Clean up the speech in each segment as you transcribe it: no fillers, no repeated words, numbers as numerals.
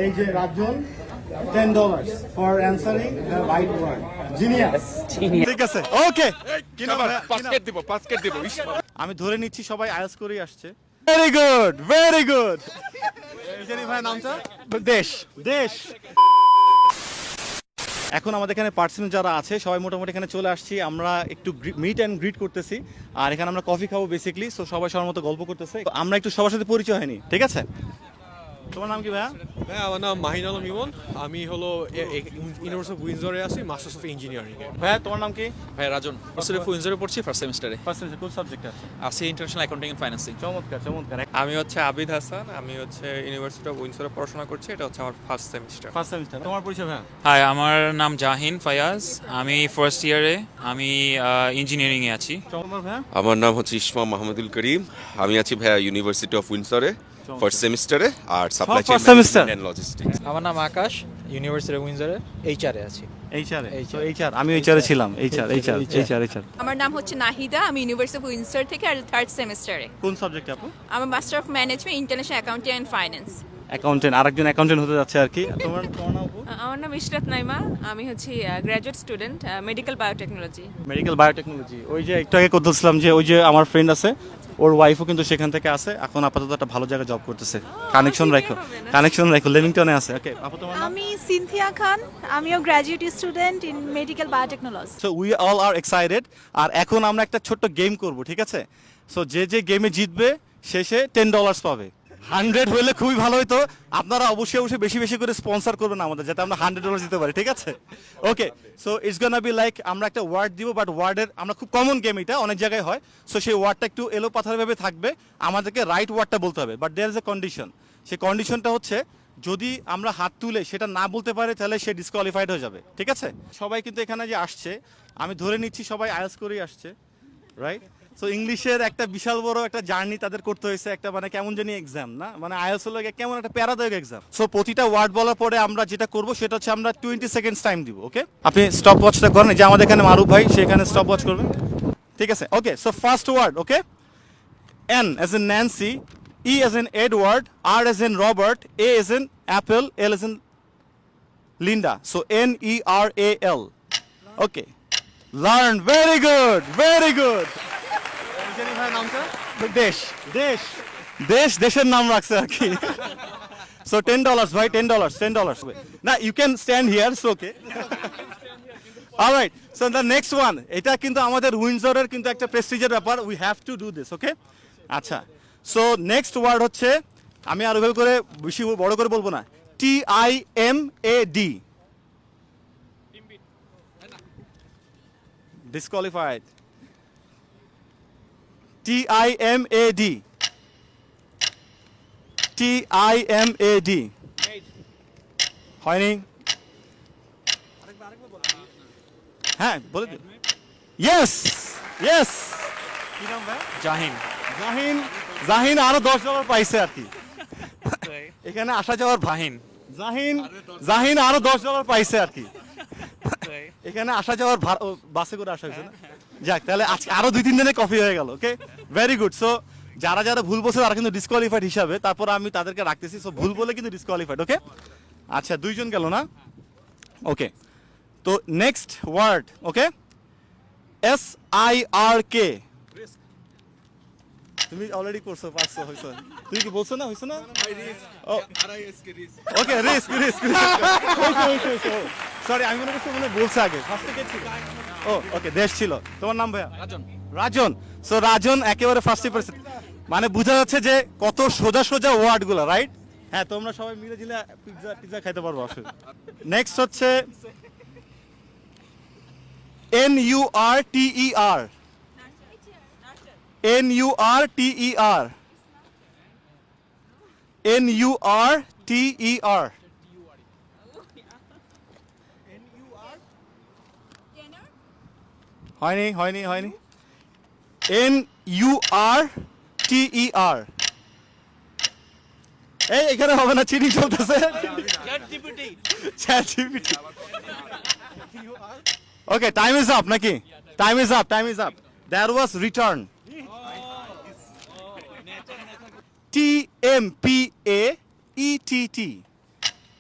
এই যে Rajan $10 for answering the right word. Genius. ঠিক আছে, ওকে। পাঁচকেট দিব। আমি ধরে নিচ্ছি সবাই আইএলটিএস করেই আসছে। Very good, very good. জানি ভাই নামটা? দেশ, দেশ। এখন আমাদের এখানে পার্সন যারা আছে সবাই মোটামুটি এখানে চলে আসছি। আমরা একটু মিট অ্যান্ড গ্রিট করতেছি, আর এখানে আমরা কফি খাবো বেসিক্যালি। সো সবাই সবার মতো গল্প করতেছে। আমরা একটু সবার সাথে পরিচয় হয়নি, ঠিক আছে? তোমার নাম কি ভাইয়া? হ্যাঁ, আমার নাম মাহিন আলম ইমন। আমি হলো ইউনিভার্সিটি অফ উইন্ডসরে আছি, মাস্টার্স অফ ইঞ্জিনিয়ারিং এ। ভাইয়া তোমার নাম কি? ভাই রাজন, ইউনিভার্সিটি অফ উইন্ডসরে পড়ছি ফার্স্ট সেমিস্টারে। ফার্স্ট সেমিস্টার, কোন সাবজেক্ট আছে? আছি ইন্টারন্যাশনাল অ্যাকাউন্টিং এন্ড ফাইন্যান্সিং। চমৎকার, চমৎকার। আমি হচ্ছে আবিদ হাসান, আমি হচ্ছে ইউনিভার্সিটি অফ উইন্ডসরে পড়াশোনা করছি, এটা হচ্ছে আমার ফার্স্ট সেমিস্টার। First semester. তোমার পরিচয় ভাইয়া? হাই, আমার নাম জাহিন ফায়াজ। আমি ফার্স্ট ইয়ারে, আমি ইঞ্জিনিয়ারিংয়ে আছি। চমৎকার ভাইয়া। আমার নাম হচ্ছে ইসমা মাহমুদুল করিম। আমি আছি ভাইয়া ইউনিভার্সিটি অফ উইন্ডসরে ফার্স্ট সেমিস্টারে, আর supply chain management and logistics. আমার নাম আকাশ, ইউনিভার্সিটি অফ উইন্ডসরে এইচআরে আছি। HR, HR. আমি এইচআরে ছিলাম। এইচআর। আমার নাম হচ্ছে নাহিদা, আমি ইউনিভার্সিটি অফ উইন্ডসর থেকে, আর থার্ড সেমিস্টারে। কোন সাবজেক্ট আপু? আমার master of management international accounting and finance. Accountant, আরেকজন অ্যাকাউন্টেন্ট হতে যাচ্ছে আর কি। তোমার নাম আপু? আমার নাম ইশরাত নাইমা, আমি হচ্ছে graduate student medical biotechnology. Medical biotechnology. ওই যে একটু আগে করতেছিলাম যে ওই যে আমার ফ্রেন্ড আছে, ওর ওয়াইফও কিন্তু সেখান থেকে আসে। এখন আপাতত একটা ভালো জায়গায় জব করতেছে। কানেকশন রাখো, লেমিংটনে আছে। ওকে আপু, তোমার নাম? আমি সিনথিয়া খান, আমিও graduate student in medical biotechnology. So we all are excited. আর এখন আমরা একটা ছোট্ট গেম করব, ঠিক আছে? সো যে যে গেমে জিতবে শেষে $10 পাবে। 100 হলে খুবই ভালো হতো। আপনারা অবশ্যই বেশি বেশি করে স্পন্সর করবেন আমাদের, যাতে আমরা $100 দিতে পারি, ঠিক আছে? Okay, so it's gonna be like আমরা একটা ওয়ার্ড দিব, বাট ওয়ার্ডের আমরা খুব কমন গেম, এটা অনেক জায়গায় হয়। সো সেই ওয়ার্ডটা একটু এলো পাথারভাবে থাকবে, আমাদেরকে রাইট ওয়ার্ডটা বলতে হবে। But there is a condition. সেই কন্ডিশনটা হচ্ছে যদি আমরা হাত তুলে সেটা না বলতে পারি তাহলে সে ডিসকোয়ালিফাইড হয়ে যাবে, ঠিক আছে? সবাই কিন্তু এখানে যে আসছে, আমি ধরে নিচ্ছি সবাই আইএলটিএস করেই আসছে, রাইট? সো ইংলিশের একটা বিশাল বড় একটা জার্নি তাদের করতে হয়েছে, একটা মানে কেমন জানি এক্সাম না, মানে আইএলটিএস হলো কেমন একটা প্যারাদায়ক এক্সাম। সো প্রতিটা ওয়ার্ড বলার পরে আমরা যেটা করব সেটা হচ্ছে আমরা 20 সেকেন্ডস টাইম দিব, ওকে? আপনি স্টপ ওয়াচটা করেন, যে আমাদের এখানে মারুফ ভাই সেখানে স্টপ ওয়াচ করবেন, ঠিক আছে? Okay, so first word, okay? N as in Nancy, E as in Edward, R as in Robert, A as in Apple, L as in Linda. So NERAL. Okay. Learn. Very good. Very good. জানি ভাই নামটা? দেশ, দেশ, দেশ, দেশের নাম রাখছে আর কি। So $10 ভাই, $10. না, you can stand here, so okay. All right. So the next one, এটা কিন্তু আমাদের উইন্ডসরের কিন্তু একটা প্রেস্টিজের ব্যাপার. We have to do this, okay? আচ্ছা, সো নেক্সট ওয়ার্ড হচ্ছে, আমি আরো ভাবে করে বেশি বড় করে বলবো না, TIMAD. ডিসকোয়ালিফাইড। TIMAD. TIMAD. হয়নি? হ্যাঁ বলে দিন। Yes, yes. কি নাম ভাই? জাহিন। জাহিন, জাহিন আরো $10 পাইছে আর কি। এখানে আসা যাওয়ার ভাহিন। জাহিন, জাহিন আরো $10 পাইছে আর কি। এখানে আসা যাওয়ার বাসে করে আসা হয়েছে না? যাক, তাহলে আজকে আরো 2-3 দিনে কফি হয়ে গেল, ওকে? Very good. সো যারা যারা ভুল বলছে তারা কিন্তু ডিসকোয়ালিফাইড হিসাবে, তারপর আমি তাদেরকে রাখতেছি। সো ভুল বলে কিন্তু ডিসকোয়ালিফাইড, ওকে? আচ্ছা, 2 জন গেল না? ওকে, তো নেক্সট ওয়ার্ড, ওকে? SIRK. তুমি অলরেডি করছো, পারছো, হইছো। তুমি কি বলছো না, হইছো না? ওকে, রিস্ক। সরি, আমি মনে করছি মনে বলছে আগে, ফার্স্টে কে ছিল? ও ওকে, দেশ ছিল। তোমার নাম ভাইয়া? রাজন। রাজন। সো রাজন একেবারে ফার্স্টে পারছে। মানে বোঝা যাচ্ছে যে কত সোজা সোজা ওয়ার্ড গুলো, রাইট? হ্যাঁ, তোমরা সবাই মিলে জিলে পিৎজা খাইতে পারবো আসলে। নেক্সট হচ্ছে NURTER. NURTER. NURTER. হয়নি, হয়নি, হয়নি। NURTER. এই এখানে হবে না, চিনি চলতেছে। ChatGPT. Okay, time is up নাকি? Time is up, time is up. There was return. TMPAETT.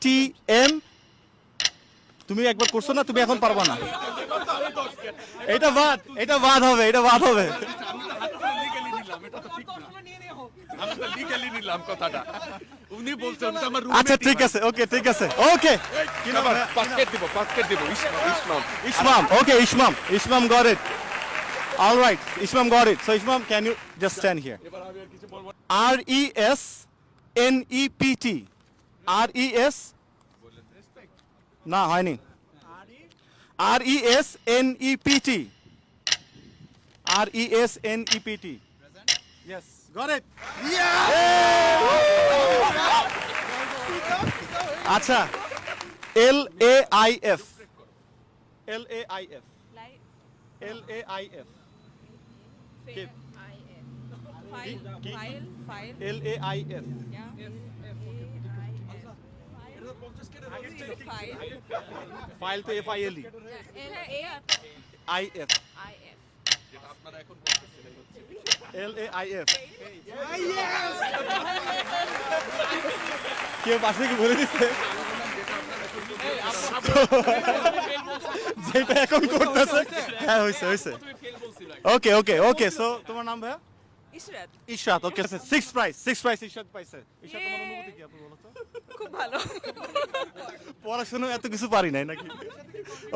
ATM তুমি একবার করছো না, তুমি এখন পারবা না। এটা বাদ হবে, এটা বাদ হবে। আচ্ছা ঠিক আছে, ওকে ঠিক আছে, ওকে ইসমাম, ওকে Ismam got it. All right, Ishmam got it. So Ishmam, can you just stand here? RESNEPT. RES না হয়নি। RESNEPT. RESNEPT. Yes, got it. আচ্ছা LAIF. LAIF. LAIF. LAIF. File to FILE. IF. LAIF. কেউ পাশে কি বলে দিচ্ছে যেটা এখন করতেছে? হ্যাঁ হয়েছে। ওকে সো তোমার নাম ভাইয়া? ইশরাত। ইশরাত, ওকে 6 প্রাইস ইশরাত পাইছে। ইশরাত, তোমার অনুভূতি কি আপনি বলো তো? খুব ভালো। পড়াশোনা এত কিছু পারি নাই নাকি?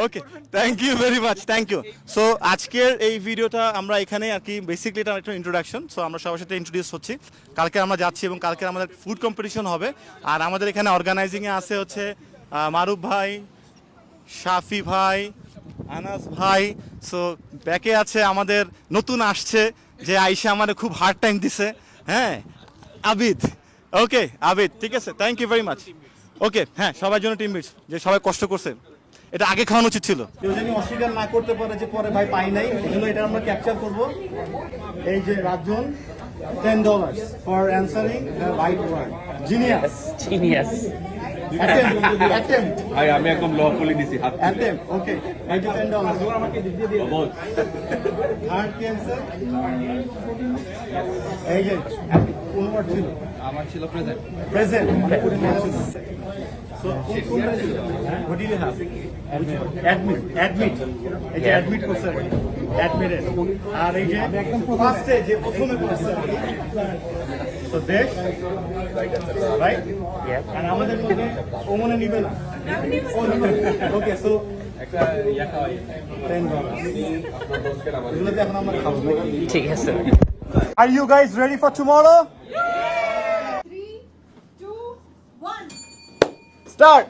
Okay, thank you very much, thank you. So আজকের এই ভিডিওটা আমরা এখানে আর কি বেসিক্যালি এটা একটা ইন্ট্রোডাকশন। সো আমরা সবার সাথে ইন্ট্রোডিউস হচ্ছি। কালকে আমরা যাচ্ছি এবং কালকে আমাদের ফুড কম্পিটিশন হবে। আর আমাদের এখানে অর্গানাইজিংয়ে আছে হচ্ছে মারুফ ভাই, শাফি ভাই, আনাস ভাই। সো ব্যাকে আছে আমাদের নতুন আসছে যে আইসা আমাদের খুব হার্ড টাইম দিছে, হ্যাঁ, আবিদ। ওকে আবিদ, ঠিক আছে, থ্যাংক ইউ ভেরি মাচ। ওকে, হ্যাঁ, সবার জন্য টিম বিটস, যে সবাই কষ্ট করছে, এটা আগে খাওয়ানো উচিত ছিল। কেউ জানি অস্বীকার না করতে পারে যে পরে ভাই পাই নাই, এজন্য এটা আমরা ক্যাপচার করব। এই যে Rajan, $10 for answering the right word. Genius. Attempt. আমি একদম লফুলি দিছি হাত। Attempt, okay. এই যে $10 আমাকে দিয়ে দিও। বল। থার্ড কি অ্যানসার? এই যে কোন ওয়ার্ড ছিল? আমার ছিল present. Present. So, what did you have? Admit. এই যে admit করছে, admitted. আর এই যে ফার্স্টে যে প্রথমে করছে, so দেশ, right? Yes. আর আমাদের মধ্যে ও মনে নিবে না। Okay, so একটা ইয়া খাওয়াই $10. এগুলোতে এখন আমরা খাবো। ঠিক আছে। Are you guys ready for tomorrow? 3, 2, 1. Start.